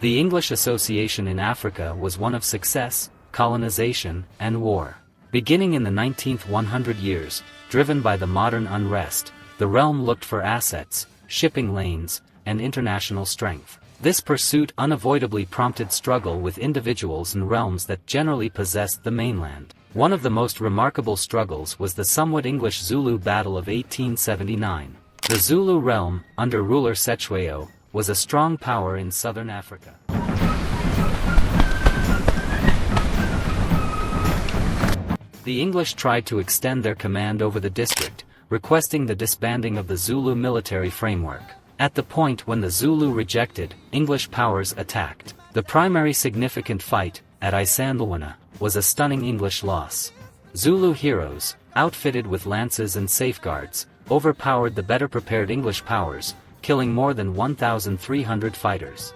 The English association in Africa was one of success, colonization, and war. Beginning in the 19th 100 years, driven by the modern unrest, the realm looked for assets, shipping lanes, and international strength. This pursuit unavoidably prompted struggle with individuals and realms that generally possessed the mainland. One of the most remarkable struggles was the somewhat English-Zulu Battle of 1879. The Zulu realm, under ruler Cetshwayo, was a strong power in southern Africa. The English tried to extend their command over the district, requesting the disbanding of the Zulu military framework. At the point when the Zulu rejected, English powers attacked. The primary significant fight, at Isandlwana, was a stunning English loss. Zulu heroes, outfitted with lances and safeguards, overpowered the better prepared English powers, killing more than 1,300 fighters.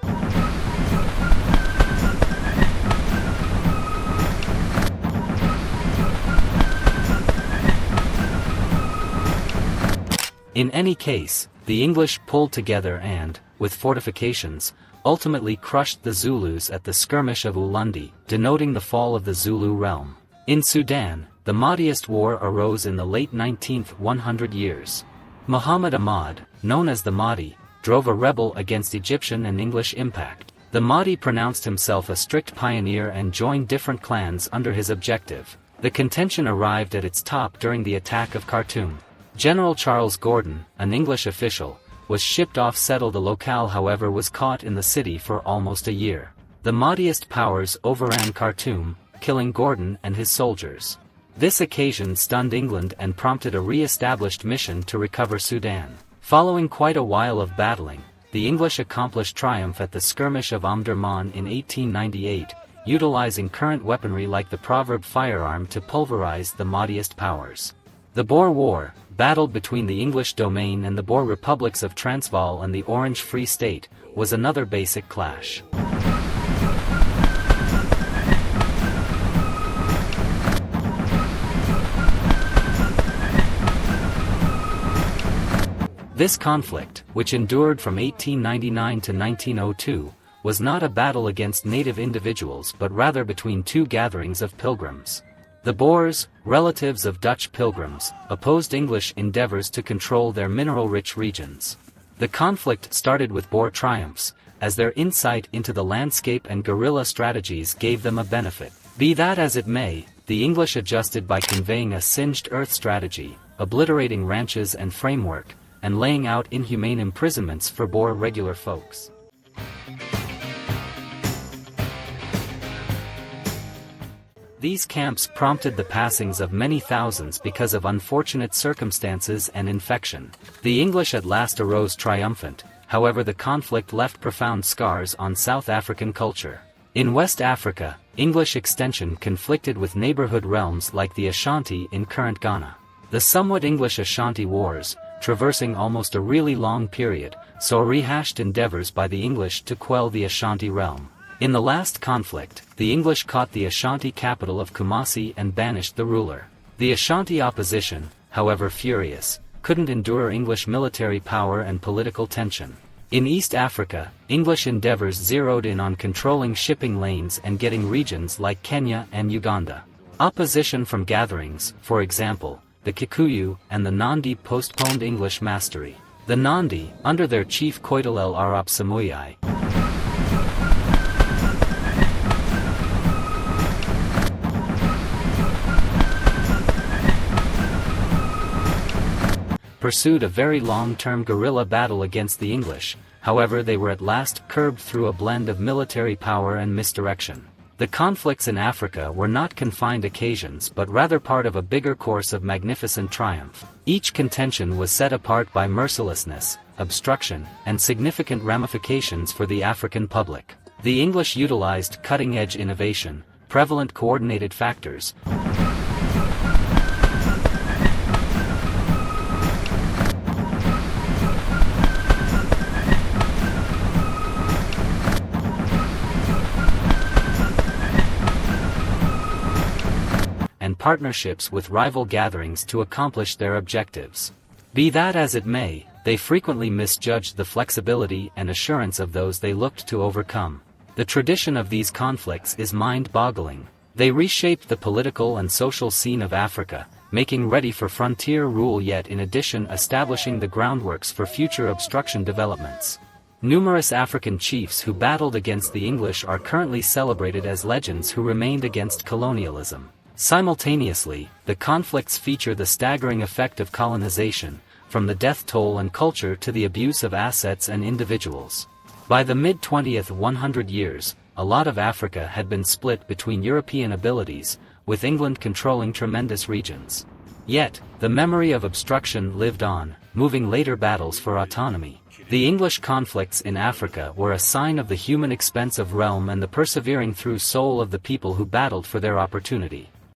In any case, the English pulled together and, with fortifications, ultimately crushed the Zulus at the skirmish of Ulundi, denoting the fall of the Zulu realm. In Sudan, the Mahdiist War arose in the late 19th 100 years. Muhammad Ahmad, known as the Mahdi, drove a rebel against Egyptian and English impact. The Mahdi pronounced himself a strict pioneer and joined different clans under his objective. The contention arrived at its top during the attack of Khartoum. General Charles Gordon, an English official, was shipped off. The locale, however, was caught in the city for almost a year. The Mahdiist powers overran Khartoum, killing Gordon and his soldiers. This occasion stunned England and prompted a re-established mission to recover Sudan. Following quite a while of battling, the English accomplished triumph at the skirmish of Omdurman in 1898, utilizing current weaponry like the proverb firearm to pulverize the Mahdiist powers. The Boer War, battled between the English domain and the Boer republics of Transvaal and the Orange Free State, was another basic clash. This conflict, which endured from 1899 to 1902, was not a battle against native individuals but rather between two gatherings of pilgrims. The Boers, relatives of Dutch pilgrims, opposed English endeavors to control their mineral-rich regions. The conflict started with Boer triumphs, as their insight into the landscape and guerrilla strategies gave them a benefit. Be that as it may, the English adjusted by conveying a singed earth strategy, obliterating ranches and framework, and laying out inhumane imprisonments for Boer regular folks. These camps prompted the passings of many thousands because of unfortunate circumstances and infection. The English at last arose triumphant, however the conflict left profound scars on South African culture. In West Africa, English extension conflicted with neighborhood realms like the Ashanti in current Ghana. The somewhat English Ashanti Wars, traversing almost a really long period, saw rehashed endeavors by the English to quell the Ashanti realm. In the last conflict, the English caught the Ashanti capital of Kumasi and banished the ruler. The Ashanti opposition, however furious, couldn't endure English military power and political tension. In East Africa, English endeavors zeroed in on controlling shipping lanes and getting regions like Kenya and Uganda. Opposition from gatherings, for example, the Kikuyu and the Nandi postponed English mastery. The Nandi, under their chief Koitalel Arap Samoei, pursued a very long-term guerrilla battle against the English. However, they were at last curbed through a blend of military power and misdirection. The conflicts in Africa were not confined occasions but rather part of a bigger course of magnificent triumph. Each contention was set apart by mercilessness, obstruction, and significant ramifications for the African public. The English utilized cutting-edge innovation, prevalent coordinated factors, and partnerships with rival gatherings to accomplish their objectives. Be that as it may, they frequently misjudged the flexibility and assurance of those they looked to overcome. The tradition of these conflicts is mind-boggling. They reshaped the political and social scene of Africa, making ready for frontier rule yet in addition establishing the groundworks for future obstruction developments. Numerous African chiefs who battled against the English are currently celebrated as legends who remained against colonialism. Simultaneously, the conflicts feature the staggering effect of colonization, from the death toll and culture to the abuse of assets and individuals. By the mid-20th 100 years, a lot of Africa had been split between European abilities, with England controlling tremendous regions. Yet, the memory of obstruction lived on, moving later battles for autonomy. The English conflicts in Africa were a sign of the human expense of realm and the persevering through soul of the people who battled for their opportunity.